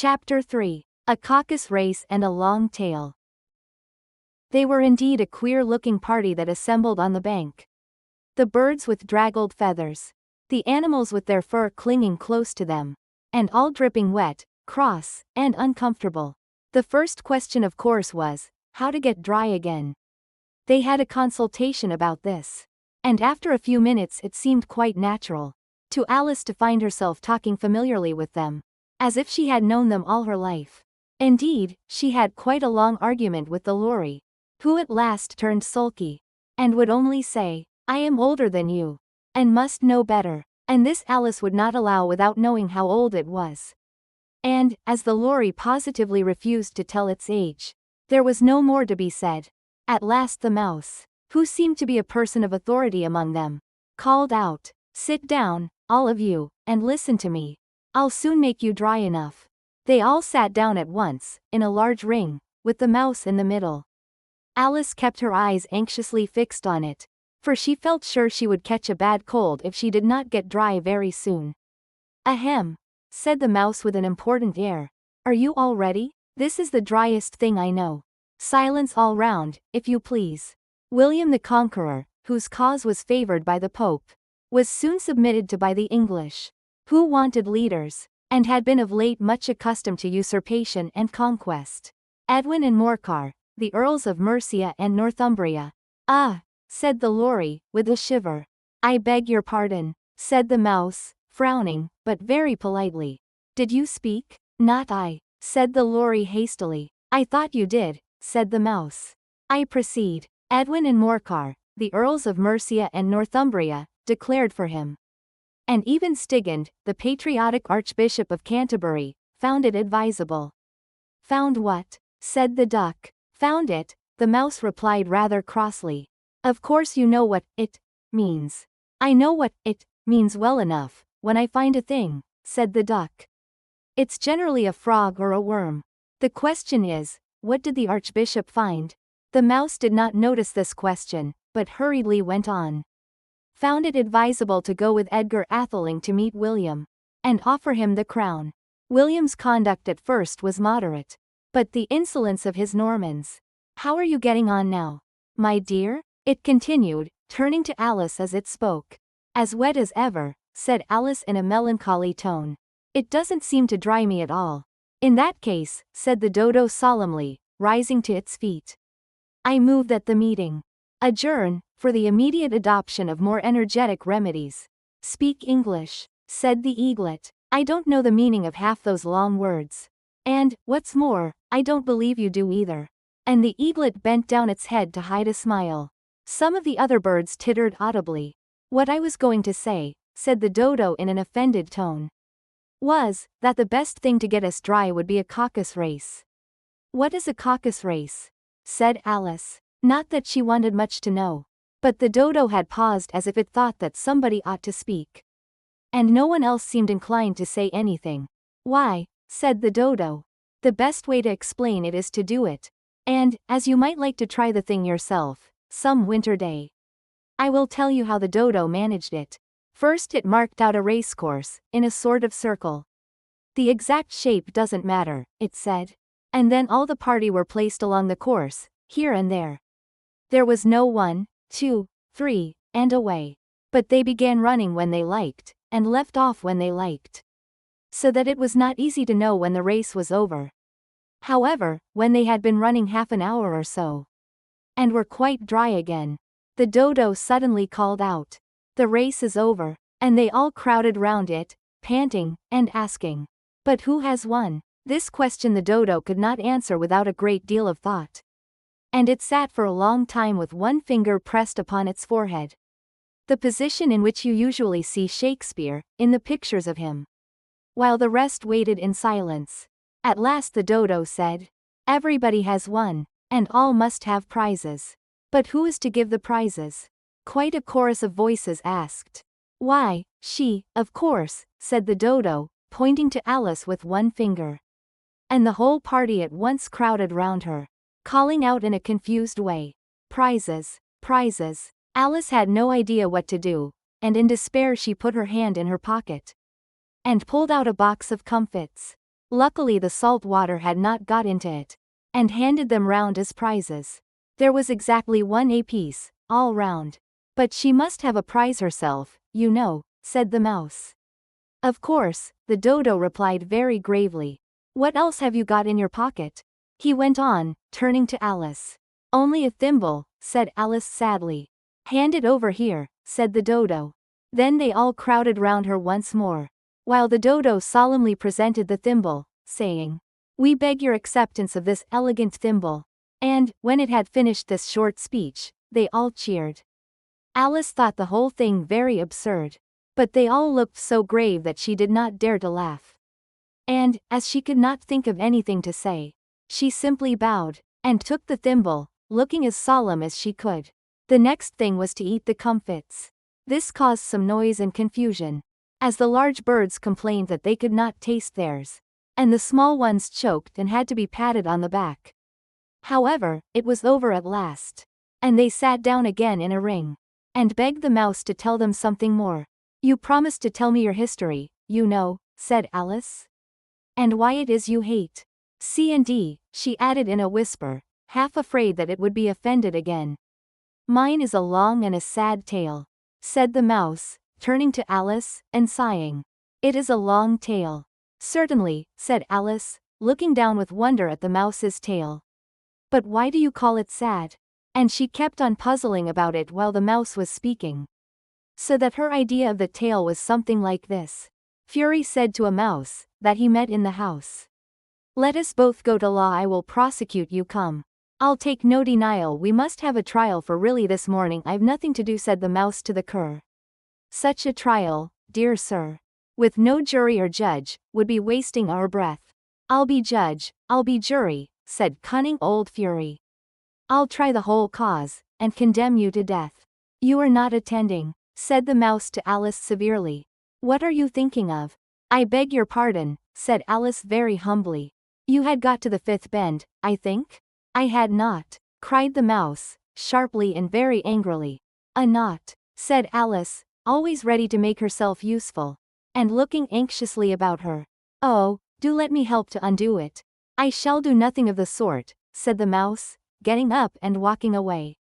Chapter 3. A Caucus-Race and a Long Tail. They were indeed a queer-looking party that assembled on the bank. The birds with draggled feathers, the animals with their fur clinging close to them, and all dripping wet, cross, and uncomfortable. The first question of course was, how to get dry again. They had a consultation about this. And after a few minutes it seemed quite natural to Alice to find herself talking familiarly with them, as if she had known them all her life. Indeed, she had quite a long argument with the Lory, who at last turned sulky, and would only say, "I am older than you, and must know better," and this Alice would not allow without knowing how old it was. And, as the Lory positively refused to tell its age, there was no more to be said. At last the mouse, who seemed to be a person of authority among them, called out, "Sit down, all of you, and listen to me. I'll soon make you dry enough." They all sat down at once, in a large ring, with the mouse in the middle. Alice kept her eyes anxiously fixed on it, for she felt sure she would catch a bad cold if she did not get dry very soon. "Ahem," said the mouse with an important air. "Are you all ready? This is the driest thing I know. Silence all round, if you please." William the Conqueror, whose cause was favored by the Pope, was soon submitted to by the English, who wanted leaders, and had been of late much accustomed to usurpation and conquest. Edwin and Morcar, the Earls of Mercia and Northumbria. "Ah," said the Lory, with a shiver. "I beg your pardon," said the mouse, frowning, but very politely. "Did you speak?" "Not I," said the Lory hastily. "I thought you did," said the mouse. "I proceed." Edwin and Morcar, the Earls of Mercia and Northumbria, declared for him. And even Stigand, the patriotic Archbishop of Canterbury, found it advisable. "Found what?" said the duck. "Found it," the mouse replied rather crossly. "Of course you know what it means." "I know what it means well enough, when I find a thing," said the duck. "It's generally a frog or a worm. The question is, what did the Archbishop find?" The mouse did not notice this question, but hurriedly went on. "Found it advisable to go with Edgar Atheling to meet William, and offer him the crown. William's conduct at first was moderate, but the insolence of his Normans. How are you getting on now, my dear?" it continued, turning to Alice as it spoke. "As wet as ever," said Alice in a melancholy tone. "It doesn't seem to dry me at all." "In that case," said the dodo solemnly, rising to its feet, "I move that the meeting adjourn, for the immediate adoption of more energetic remedies." "Speak English," said the eaglet. "I don't know the meaning of half those long words. And, what's more, I don't believe you do either." And the eaglet bent down its head to hide a smile. Some of the other birds tittered audibly. "What I was going to say," said the dodo in an offended tone, "was, that the best thing to get us dry would be a caucus-race." "What is a caucus-race?" said Alice. Not that she wanted much to know, but the dodo had paused as if it thought that somebody ought to speak. And no one else seemed inclined to say anything. "Why," said the dodo, "the best way to explain it is to do it. And, as you might like to try the thing yourself, some winter day." I will tell you how the dodo managed it. First it marked out a racecourse, in a sort of circle. "The exact shape doesn't matter," it said. And then all the party were placed along the course, here and there. There was no 1, 2, 3, and away. But they began running when they liked, and left off when they liked. So that it was not easy to know when the race was over. However, when they had been running half an hour or so, and were quite dry again, the dodo suddenly called out, "The race is over," and they all crowded round it, panting, and asking, "But who has won?" This question the dodo could not answer without a great deal of thought. And it sat for a long time with one finger pressed upon its forehead. The position in which you usually see Shakespeare, in the pictures of him. While the rest waited in silence. At last the dodo said, "Everybody has won, and all must have prizes. But who is to give the prizes?" Quite a chorus of voices asked. "Why, she, of course," said the dodo, pointing to Alice with one finger. And the whole party at once crowded round her, calling out in a confused way, "Prizes, prizes." Alice had no idea what to do, and in despair she put her hand in her pocket, and pulled out a box of comfits. Luckily the salt water had not got into it, and handed them round as prizes. There was exactly 1 apiece, all round. But she must have a prize herself, you know, said the mouse. Of course, the dodo replied very gravely. What else have you got in your pocket? He went on, turning to Alice. Only a thimble, said Alice sadly. Hand it over here, said the dodo. Then they all crowded round her once more, while the dodo solemnly presented the thimble, saying, We beg your acceptance of this elegant thimble. And, when it had finished this short speech, they all cheered. Alice thought the whole thing very absurd, but they all looked so grave that she did not dare to laugh. And, as she could not think of anything to say, she simply bowed, and took the thimble, looking as solemn as she could. The next thing was to eat the comfits. This caused some noise and confusion, as the large birds complained that they could not taste theirs, and the small ones choked and had to be patted on the back. However, it was over at last, and they sat down again in a ring, and begged the mouse to tell them something more. You promised to tell me your history, you know, said Alice. And why it is you hate C&D, she added in a whisper, half afraid that it would be offended again. Mine is a long and a sad tale, said the mouse, turning to Alice, and sighing. It is a long tale. Certainly, said Alice, looking down with wonder at the mouse's tail. But why do you call it sad? And she kept on puzzling about it while the mouse was speaking. So that her idea of the tale was something like this. Fury said to a mouse, that he met in the house. Let us both go to law, I will prosecute you, come. I'll take no denial, we must have a trial, for really this morning I've nothing to do, said the mouse to the cur. Such a trial, dear sir, with no jury or judge, would be wasting our breath. I'll be judge, I'll be jury, said cunning old Fury. I'll try the whole cause, and condemn you to death. You are not attending, said the mouse to Alice severely. What are you thinking of? I beg your pardon, said Alice very humbly. You had got to the 5th bend, I think? I had not, cried the mouse, sharply and very angrily. A knot, said Alice, always ready to make herself useful, and looking anxiously about her. Oh, do let me help to undo it. I shall do nothing of the sort, said the mouse, getting up and walking away.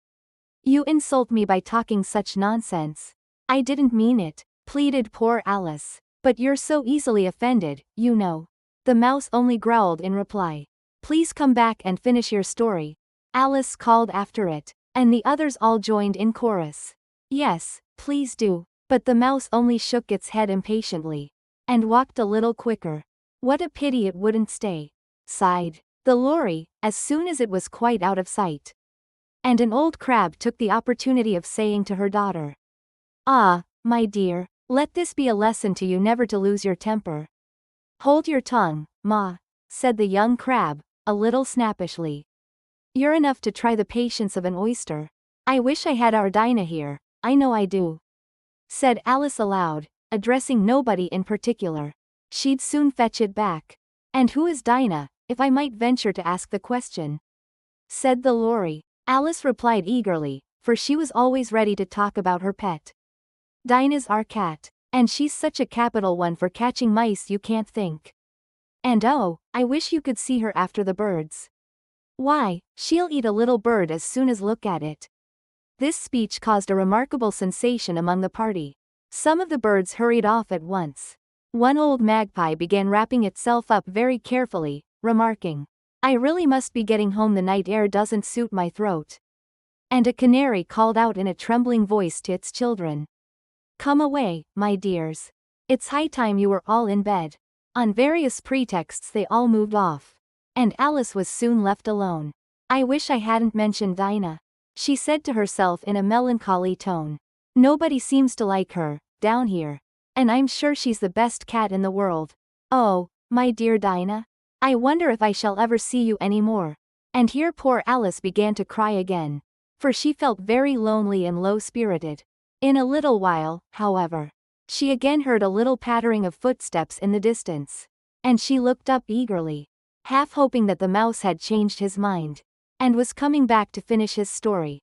You insult me by talking such nonsense. I didn't mean it, pleaded poor Alice. But you're so easily offended, you know. The mouse only growled in reply. Please come back and finish your story, Alice called after it, and the others all joined in chorus. Yes, please do. But the mouse only shook its head impatiently, and walked a little quicker. What a pity it wouldn't stay, sighed the lorry, as soon as it was quite out of sight. And an old crab took the opportunity of saying to her daughter, Ah, my dear, let this be a lesson to you never to lose your temper. Hold your tongue, ma, said the young crab, a little snappishly. You're enough to try the patience of an oyster. I wish I had our Dinah here, I know I do, said Alice aloud, addressing nobody in particular. She'd soon fetch it back. And who is Dinah, if I might venture to ask the question? Said the lorry. Alice replied eagerly, for she was always ready to talk about her pet. Dinah's our cat, and she's such a capital one for catching mice you can't think. And oh, I wish you could see her after the birds. Why, she'll eat a little bird as soon as look at it. This speech caused a remarkable sensation among the party. Some of the birds hurried off at once. One old magpie began wrapping itself up very carefully, remarking, I really must be getting home, the night air doesn't suit my throat. And a canary called out in a trembling voice to its children, Come away, my dears. It's high time you were all in bed. On various pretexts they all moved off, and Alice was soon left alone. I wish I hadn't mentioned Dinah, she said to herself in a melancholy tone. Nobody seems to like her, down here, and I'm sure she's the best cat in the world. Oh, my dear Dinah, I wonder if I shall ever see you any more. And here poor Alice began to cry again, for she felt very lonely and low-spirited. In a little while, however, she again heard a little pattering of footsteps in the distance, and she looked up eagerly, half hoping that the mouse had changed his mind, and was coming back to finish his story.